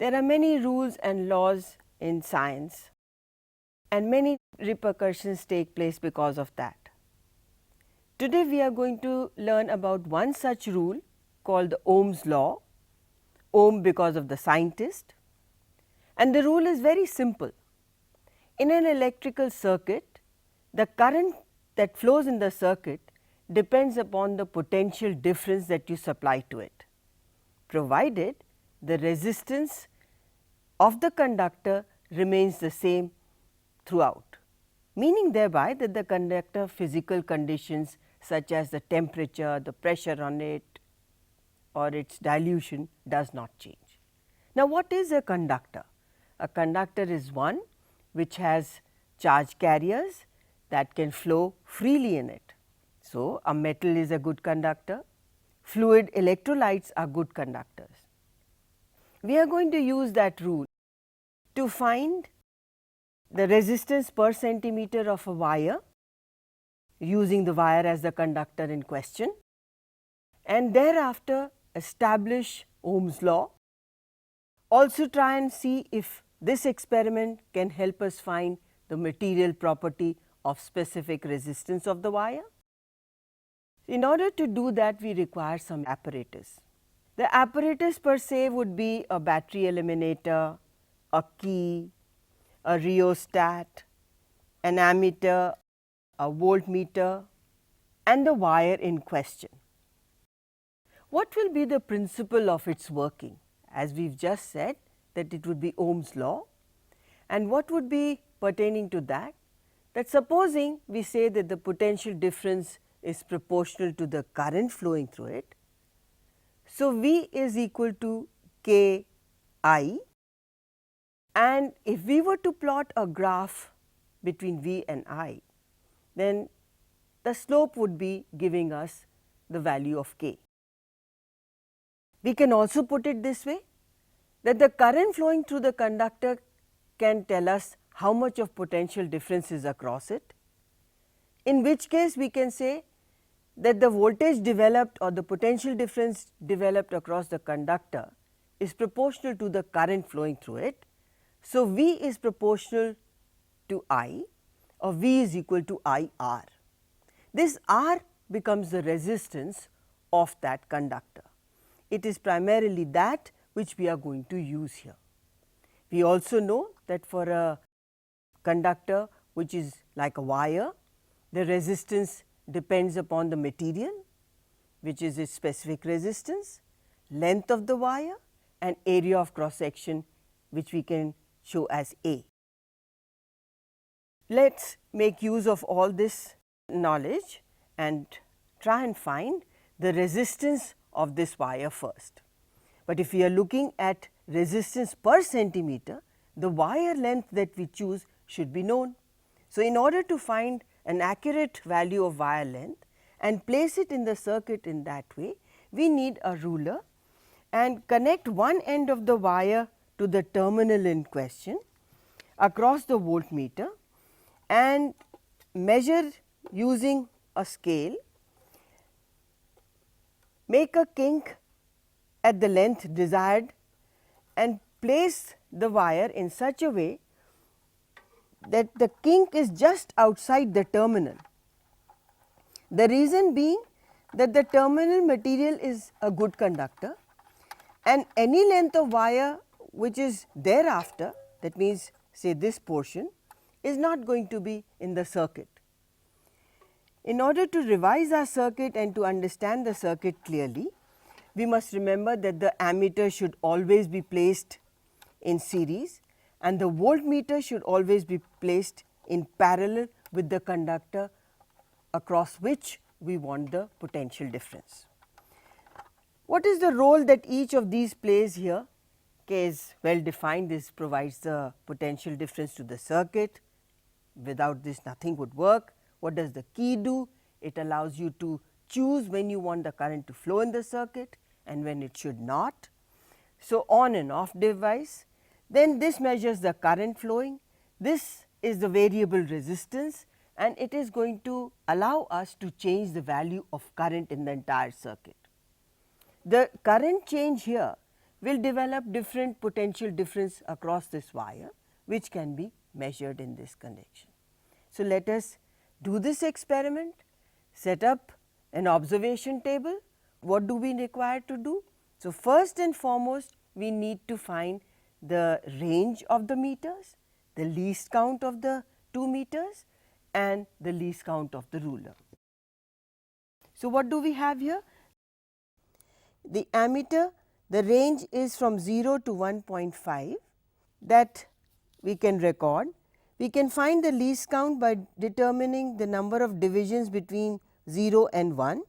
There are many rules and laws in science, and many repercussions take place because of that. Today we are going to learn about one such rule called the Ohm's law, Ohm because of the scientist, and the rule is very simple. In an electrical circuit, the current that flows in the circuit depends upon the potential difference that you supply to it, provided the resistance of the conductor remains the same throughout, meaning thereby that the conductor physical conditions such as the temperature, the pressure on it or its dilution does not change. Now, what is a conductor? A conductor is one which has charge carriers that can flow freely in it. So, a metal is a good conductor, fluid electrolytes are good conductors. We are going to use that rule to find the resistance per centimeter of a wire, using the wire as the conductor in question, and thereafter establish Ohm's law. Also try and see if this experiment can help us find the material property of specific resistance of the wire. In order to do that, we require some apparatus. The apparatus per se would be a battery eliminator, a key, a rheostat, an ammeter, a voltmeter, and the wire in question. What will be the principle of its working? As we have just said that it would be Ohm's law, and what would be pertaining to that? That supposing we say that the potential difference is proportional to the current flowing through it. So, V is equal to K I, and if we were to plot a graph between V and I, then the slope would be giving us the value of K. We can also put it this way, that the current flowing through the conductor can tell us how much of potential difference is across it, in which case we can say that the voltage developed or the potential difference developed across the conductor is proportional to the current flowing through it. So, V is proportional to I, or V is equal to I R. This R becomes the resistance of that conductor. It is primarily that which we are going to use here. We also know that for a conductor which is like a wire, the resistance depends upon the material, which is its specific resistance, length of the wire, and area of cross section, which we can show as A. Let us make use of all this knowledge and try and find the resistance of this wire first. But if we are looking at resistance per centimeter, the wire length that we choose should be known. So, in order to find an accurate value of wire length and place it in the circuit in that way, we need a ruler and connect one end of the wire to the terminal in question across the voltmeter and measure using a scale, make a kink at the length desired and place the wire in such a way that the kink is just outside the terminal. The reason being that the terminal material is a good conductor, and any length of wire which is thereafter, that means say this portion, is not going to be in the circuit. In order to revise our circuit and to understand the circuit clearly, we must remember that the ammeter should always be placed in series and the voltmeter should always be placed in parallel with the conductor across which we want the potential difference. What is the role that each of these plays here? K is well defined. This provides the potential difference to the circuit. Without this, nothing would work. What does the key do? It allows you to choose when you want the current to flow in the circuit and when it should not. So, on and off device. Then this measures the current flowing. This is the variable resistance, and it is going to allow us to change the value of current in the entire circuit. The current change here will develop different potential difference across this wire, which can be measured in this connection. So, let us do this experiment, set up an observation table. What do we require to do? So, first and foremost we need to find the range of the meters, the least count of the 2 meters and the least count of the ruler. So, what do we have here? The ammeter, the range is from 0 to 1.5 that we can record. We can find the least count by determining the number of divisions between 0 and 1.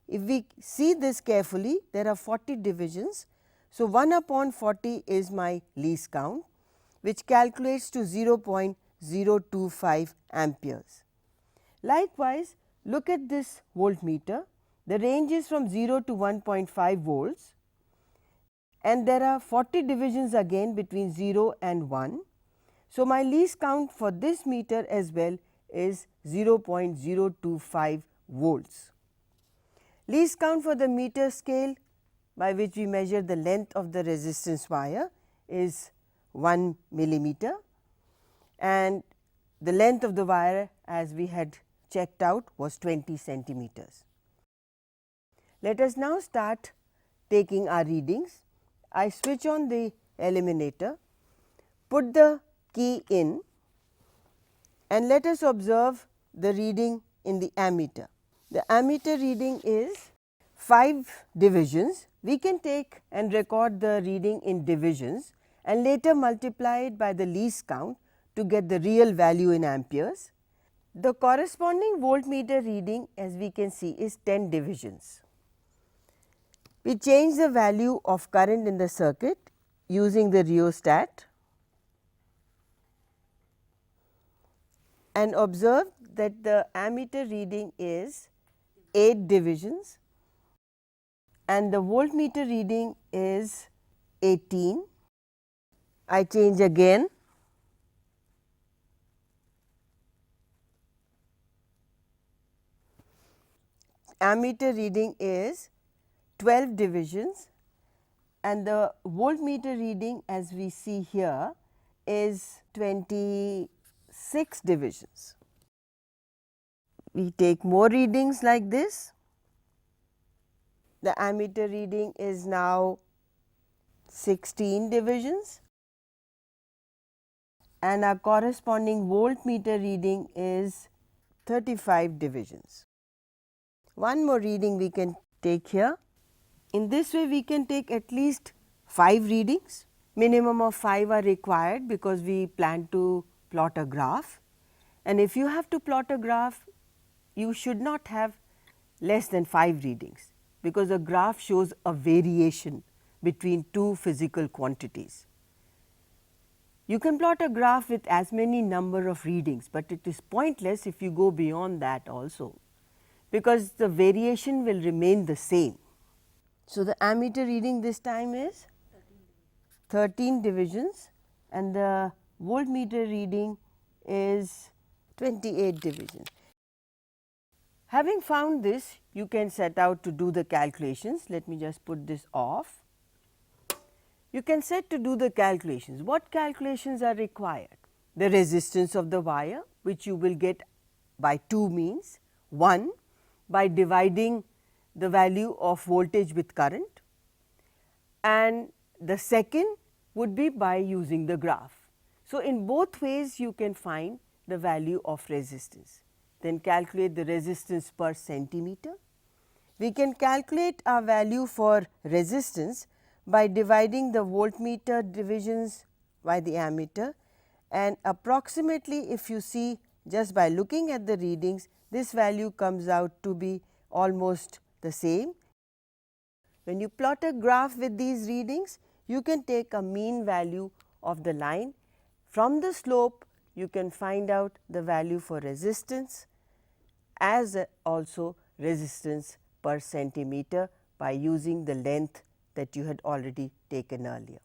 If we see this carefully, there are 40 divisions. So, 1 upon 40 is my least count, which calculates to 0.025 amperes. Likewise, look at this voltmeter. The range is from 0 to 1.5 volts and there are 40 divisions again between 0 and 1. So, my least count for this meter as well is 0.025 volts. Least count for the meter scale by which we measure the length of the resistance wire is 1 millimeter and the length of the wire as we had checked out was 20 centimeters. Let us now start taking our readings. I switch on the eliminator, put the key in and let us observe the reading in the ammeter. The ammeter reading is 5 divisions. We can take and record the reading in divisions and later multiply it by the least count to get the real value in amperes. The corresponding voltmeter reading as we can see is 10 divisions. We change the value of current in the circuit using the rheostat and observe that the ammeter reading is 8 divisions and the voltmeter reading is 18. I change again. Ammeter reading is 12 divisions and the voltmeter reading as we see here is 26 divisions. We take more readings like this. The ammeter reading is now 16 divisions and our corresponding voltmeter reading is 35 divisions. One more reading we can take here. In this way we can take at least 5 readings. Minimum of 5 are required because we plan to plot a graph, and if you have to plot a graph you should not have less than 5 readings, because a graph shows a variation between two physical quantities. You can plot a graph with as many number of readings, but it is pointless if you go beyond that also, because the variation will remain the same. So, the ammeter reading this time is 13 divisions and the voltmeter reading is 28 divisions. Having found this, you can set out to do the calculations. Let me just put this off. You can set to do the calculations. What calculations are required? The resistance of the wire, which you will get by two means. One, by dividing the value of voltage with current, and the second would be by using the graph. So, in both ways you can find the value of resistance. Then calculate the resistance per centimeter. We can calculate our value for resistance by dividing the voltmeter divisions by the ammeter, and approximately if you see just by looking at the readings, this value comes out to be almost the same. When you plot a graph with these readings, you can take a mean value of the line. From the slope you can find out the value for resistance as also resistance per centimeter by using the length that you had already taken earlier.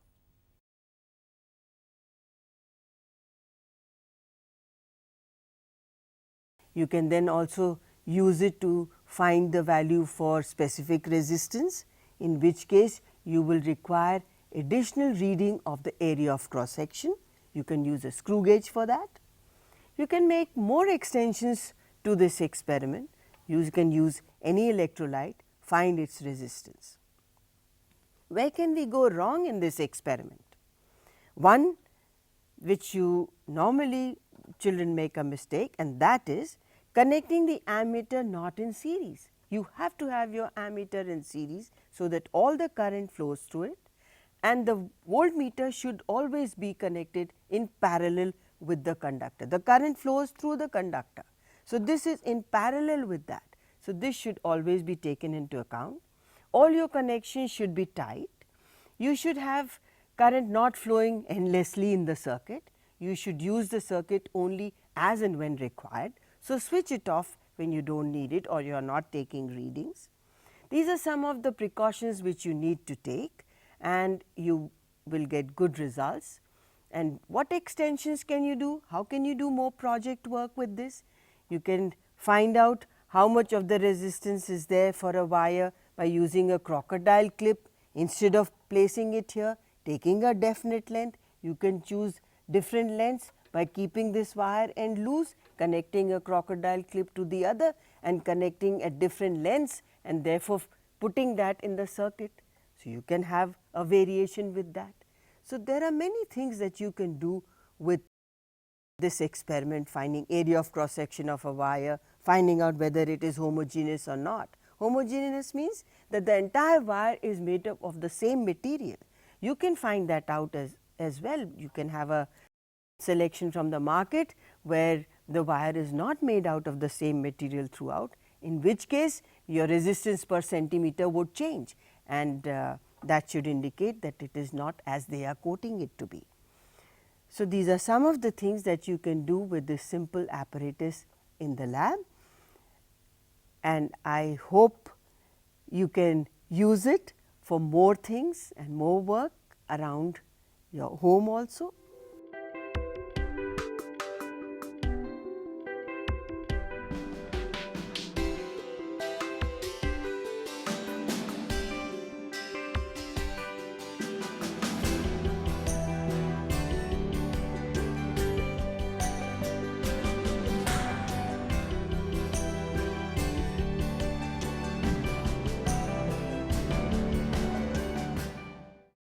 You can then also use it to find the value for specific resistance, in which case you will require additional reading of the area of cross section. You can use a screw gauge for that. You can make more extensions to this experiment. You can use any electrolyte, find its resistance. Where can we go wrong in this experiment? One which you normally children make a mistake, and that is connecting the ammeter not in series. You have to have your ammeter in series, so that all the current flows through it, and the voltmeter should always be connected in parallel with the conductor. The current flows through the conductor. So, this is in parallel with that. So, this should always be taken into account. All your connections should be tight. You should have current not flowing endlessly in the circuit. You should use the circuit only as and when required. So, switch it off when you do not need it or you are not taking readings. These are some of the precautions which you need to take, and you will get good results. And what extensions can you do? How can you do more project work with this? You can find out how much of the resistance is there for a wire by using a crocodile clip instead of placing it here, taking a definite length. You can choose different lengths by keeping this wire end loose, connecting a crocodile clip to the other and connecting at different lengths, and therefore, putting that in the circuit. So, you can have a variation with that. So, there are many things that you can do with this experiment, finding area of cross section of a wire, finding out whether it is homogeneous or not. Homogeneous means that the entire wire is made up of the same material. You can find that out as well. You can have a selection from the market where the wire is not made out of the same material throughout, in which case your resistance per centimeter would change, and that should indicate that it is not as they are quoting it to be. So, these are some of the things that you can do with this simple apparatus in the lab, and I hope you can use it for more things and more work around your home also.